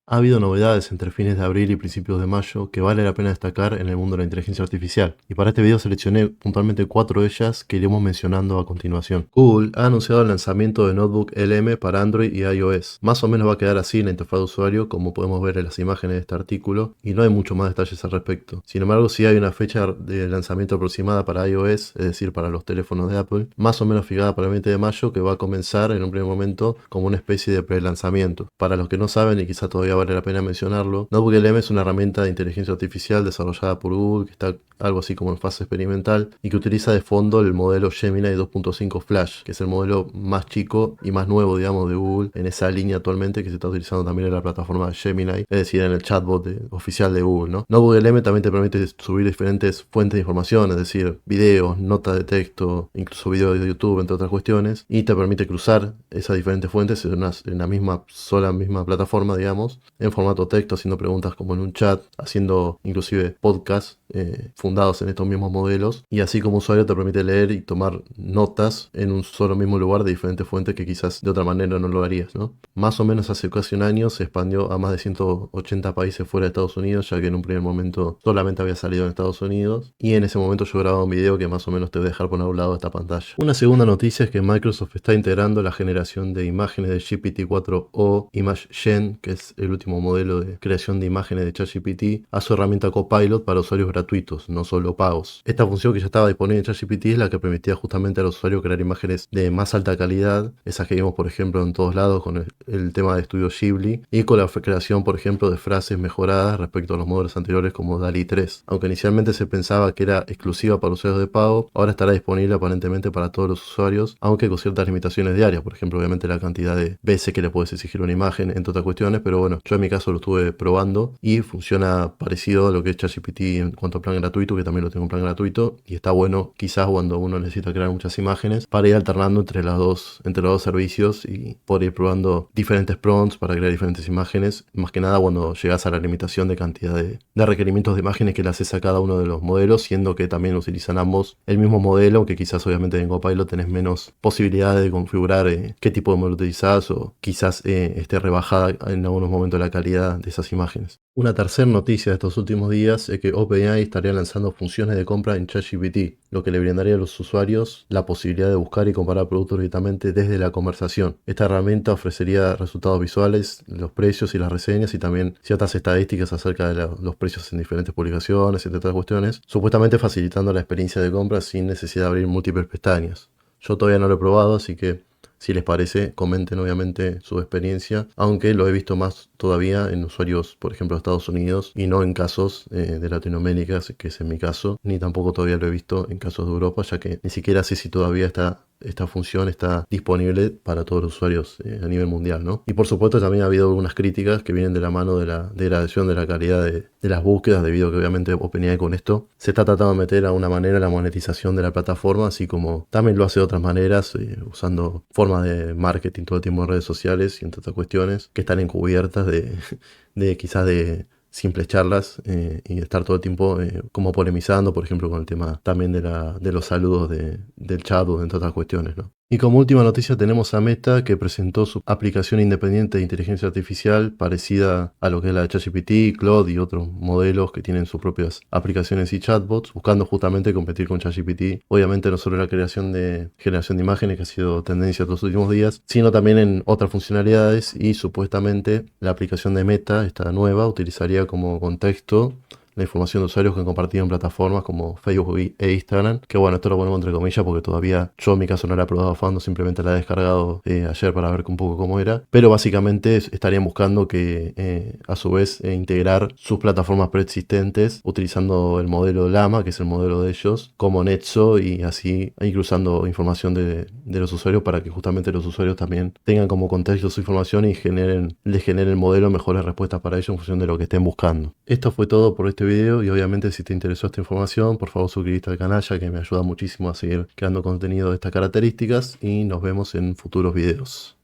Ha habido novedades entre fines de abril y principios de mayo que vale la pena destacar en el mundo de la inteligencia artificial, y para este video seleccioné puntualmente 4 de ellas que iremos mencionando a continuación. Google ha anunciado el lanzamiento de Notebook LM para Android y iOS. Más o menos va a quedar así la interfaz de usuario, como podemos ver en las imágenes de este artículo, y no hay mucho más detalles al respecto. Sin embargo, sí hay una fecha de lanzamiento aproximada para iOS, es decir, para los teléfonos de Apple, más o menos fijada para el 20 de mayo, que va a comenzar en un primer momento como una especie de pre-lanzamiento. Para los que no saben, y quizá todavía vale la pena mencionarlo, Notebook LM es una herramienta de inteligencia artificial desarrollada por Google que está algo así como en fase experimental y que utiliza de fondo el modelo Gemini 2.5 Flash, que es el modelo más chico y más nuevo, digamos, de Google en esa línea actualmente, que se está utilizando también en la plataforma Gemini, es decir, en el chatbot oficial de Google, ¿no? Notebook LM también te permite subir diferentes fuentes de información, es decir, videos, notas de texto, incluso videos de YouTube, entre otras cuestiones, y te permite cruzar esas diferentes fuentes en la misma plataforma, digamos, en formato texto, haciendo preguntas como en un chat, haciendo inclusive podcasts fundados en estos mismos modelos, y así como usuario te permite leer y tomar notas en un solo mismo lugar de diferentes fuentes que quizás de otra manera no lo harías, ¿no? Más o menos hace casi un año se expandió a más de 180 países fuera de Estados Unidos, ya que en un primer momento solamente había salido en Estados Unidos, y en ese momento yo grababa un video que más o menos te voy a dejar por un lado de esta pantalla. Una segunda noticia es que Microsoft está integrando la generación de imágenes de GPT-4o ImageGen, que es el último modelo de creación de imágenes de ChatGPT, a su herramienta Copilot para usuarios gratuitos, no solo pagos. Esta función, que ya estaba disponible en ChatGPT, es la que permitía justamente a los usuarios crear imágenes de más alta calidad, esas que vimos por ejemplo en todos lados con el tema de estudio Ghibli, y con la creación por ejemplo de frases mejoradas respecto a los modelos anteriores como DALL-E 3. Aunque inicialmente se pensaba que era exclusiva para usuarios de pago, ahora estará disponible aparentemente para todos los usuarios, aunque con ciertas limitaciones diarias, por ejemplo obviamente la cantidad de veces que le puedes exigir una imagen, entre otras cuestiones, pero bueno, yo en mi caso lo estuve probando y funciona parecido a lo que es ChatGPT en cuanto a plan gratuito, que también lo tengo en plan gratuito, y está bueno quizás cuando uno necesita crear muchas imágenes para ir alternando entre los dos servicios y poder ir probando diferentes prompts para crear diferentes imágenes, más que nada cuando llegas a la limitación de cantidad de requerimientos de imágenes que le haces a cada uno de los modelos, siendo que también utilizan ambos el mismo modelo, que quizás obviamente en Copilot tenés menos posibilidades de configurar qué tipo de modelo utilizás, o quizás esté rebajada en algunos momentos la calidad de esas imágenes. Una tercera noticia de estos últimos días es que OpenAI estaría lanzando funciones de compra en ChatGPT, lo que le brindaría a los usuarios la posibilidad de buscar y comparar productos directamente desde la conversación. Esta herramienta ofrecería resultados visuales, los precios y las reseñas, y también ciertas estadísticas acerca de los precios en diferentes publicaciones, entre otras cuestiones, supuestamente facilitando la experiencia de compra sin necesidad de abrir múltiples pestañas. Yo todavía no lo he probado, así que si les parece, comenten obviamente su experiencia, aunque lo he visto más todavía en usuarios, por ejemplo, de Estados Unidos, y no en casos de Latinoamérica, que es en mi caso, ni tampoco todavía lo he visto en casos de Europa, ya que ni siquiera sé si todavía esta función está disponible para todos los usuarios a nivel mundial, ¿no? Y por supuesto también ha habido algunas críticas que vienen de la mano de la degradación de la calidad de las búsquedas, debido a que obviamente OpenAI con esto se está tratando de meter a una manera la monetización de la plataforma, así como también lo hace de otras maneras, usando formas de marketing todo el tiempo en redes sociales y entre otras cuestiones que están encubiertas de quizás de simples charlas, y estar todo el tiempo como polemizando, por ejemplo, con el tema también de los saludos del chat o entre otras cuestiones, ¿no? Y como última noticia tenemos a Meta, que presentó su aplicación independiente de inteligencia artificial parecida a lo que es la de ChatGPT, Claude y otros modelos que tienen sus propias aplicaciones y chatbots, buscando justamente competir con ChatGPT. Obviamente no solo la generación de imágenes, que ha sido tendencia estos últimos días, sino también en otras funcionalidades, y supuestamente la aplicación de Meta, esta nueva, utilizaría como contexto la información de usuarios que han compartido en plataformas como Facebook e Instagram, que bueno, esto lo ponemos entre comillas porque todavía yo en mi caso no la he probado a fondo, simplemente la he descargado ayer para ver un poco cómo era, pero básicamente estarían buscando que a su vez integrar sus plataformas preexistentes utilizando el modelo Llama, que es el modelo de ellos, como Nexo, y así ir usando información de los usuarios para que justamente los usuarios también tengan como contexto su información y les genere el modelo mejores respuestas para ellos en función de lo que estén buscando. Esto fue todo por este video, y obviamente si te interesó esta información, por favor suscríbete al canal, ya que me ayuda muchísimo a seguir creando contenido de estas características, y nos vemos en futuros videos.